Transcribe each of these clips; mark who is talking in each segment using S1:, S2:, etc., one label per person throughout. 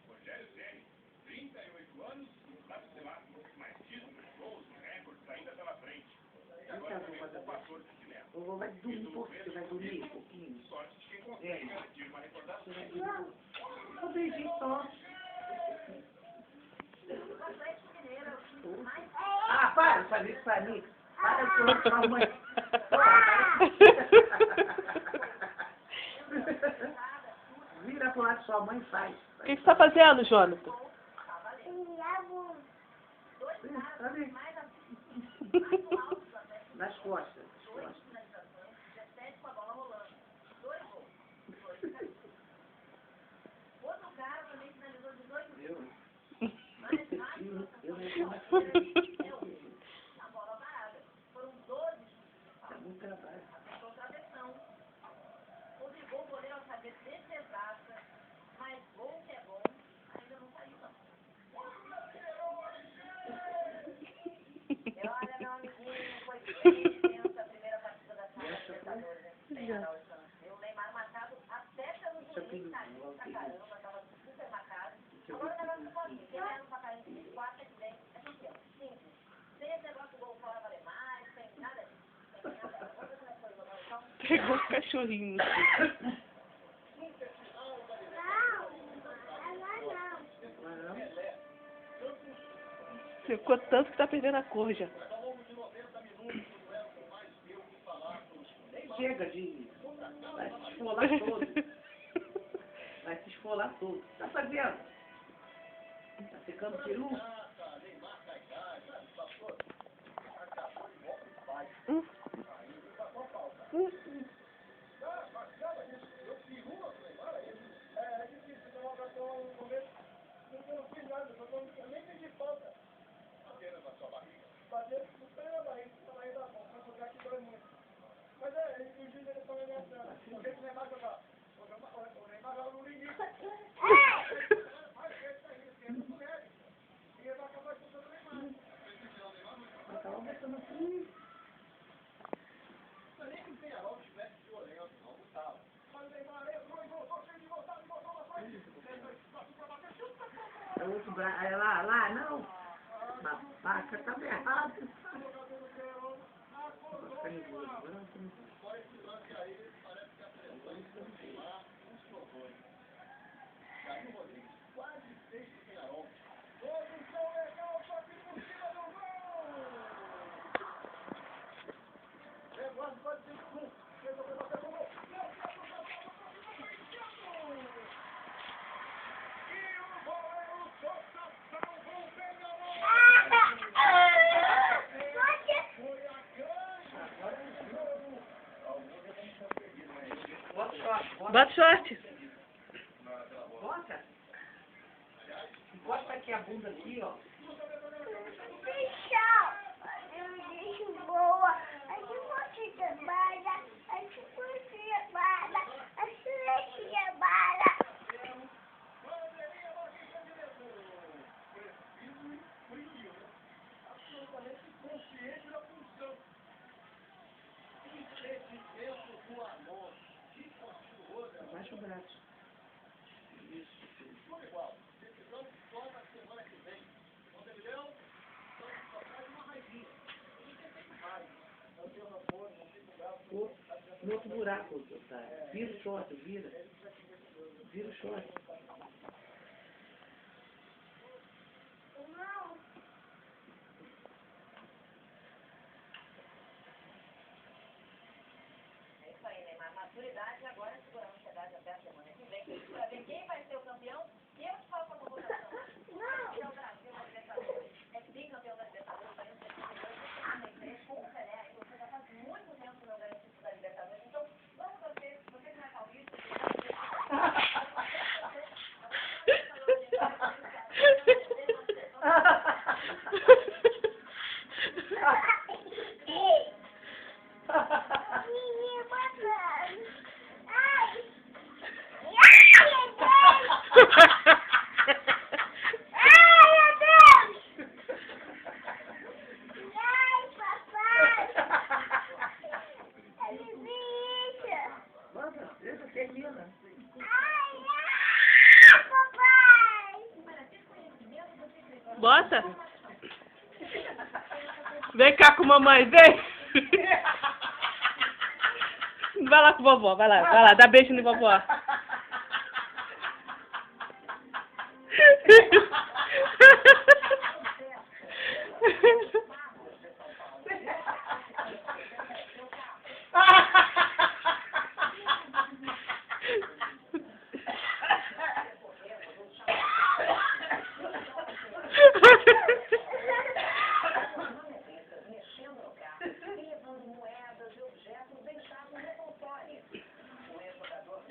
S1: Rogério Ceni, 38 anos, sabe, sei lá, mais títulos, gols, recordes ainda pela frente. E agora também o pastor de cinema.
S2: O vovô vai dormir um pouco, você vai dormir um pouquinho.
S1: Sorte de quem consegue garantir uma recordação.
S2: Um beijinho só. Ah, para de fazer isso pra mim. Para de falar pra mãe. Vira pro lado que sua mãe faz.
S3: O que você está fazendo, Jonathan?
S2: Tá bem. Nas costas. Tá muito trabalho.
S4: Obrigou o goleiro a fazer defesa exata, mas gol que é bom, ainda não saiu não. Olha, meu amiguinho, foi bem tensa a primeira partida da Libertadores, né? O Neymar marcado até pelo juiz, carinho pra caramba, tava super marcado. Agora o negócio é sozinho, quem vai no placarinho de 24 é que vem, é campeão. Simples. Sem esse negócio do gol fora valer mais, sem nada disso. Sem nada. Vamos ver como é que foi o jogo então.
S3: Pegou os cachorrinhos. Ficou tanto que tá perdendo a cor já.
S2: Nem chega de... Vai se esfolar todo. Vai se esfolar todo. Tá fazendo? Tá ficando peru? É outro braço. Lá, não. Babaca, tá errado.
S3: Bota short.
S2: Bota. Encosta aqui a bunda aqui, ó. Abaixa o braço. Isso. No outro buraco, tá? Vira o short, vira. Vira o short.
S4: É isso aí, Neymar. Maturidade agora é segurar a ansiedade até a semana que vem. Pra ver quem vai ser o campeão, e eu te faço a convocação. Campeão Brasil na Libertadores. É bicampeão da Libertadores, saiu de 2003 com o Pelé. E você já faz muito tempo que não ganha o título da Libertadores. Então, vamos torcer. Você que não é paulista, você
S3: Bota. Vem cá com mamãe, vem. Vai lá com vovó, vai lá, dá beijo no vovó.
S4: Mexendo no carro e levando moedas e objetos deixados no controle. O ex-jogador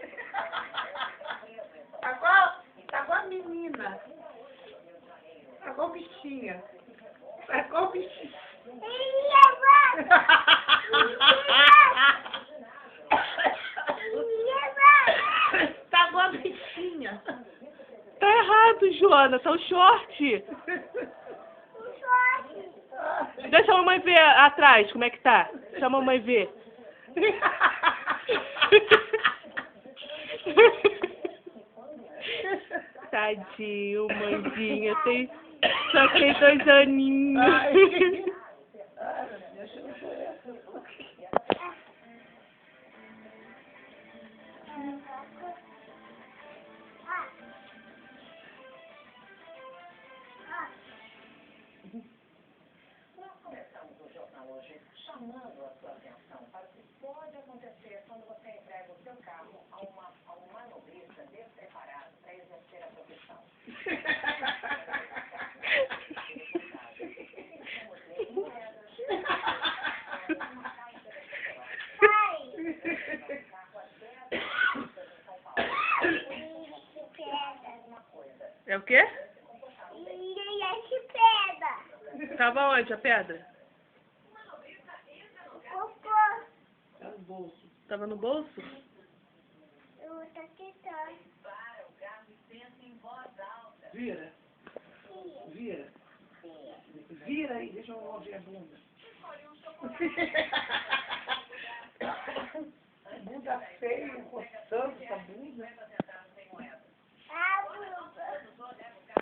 S2: Tá igual a menina. Tá igual bichinha. Tá igual bichinha. Tá igual a bichinha.
S3: Tá errado, Joana, tá o short. Deixa a mamãe ver atrás como é que tá. Deixa a mamãe ver. Tadinho, mãezinha, só tem 2 aninhos.
S4: Nós começamos o jornal hoje chamando a sua atenção para o que pode acontecer quando você entrega o seu carro a um manobrista despreparado para exercer a profissão.
S3: É o quê? Tava onde a pedra?
S2: Tá no bolso.
S3: Tava no bolso?
S4: Para o carro e pensa em voz alta.
S2: Vira. Vira. Vira aí, deixa eu ouvir a bunda.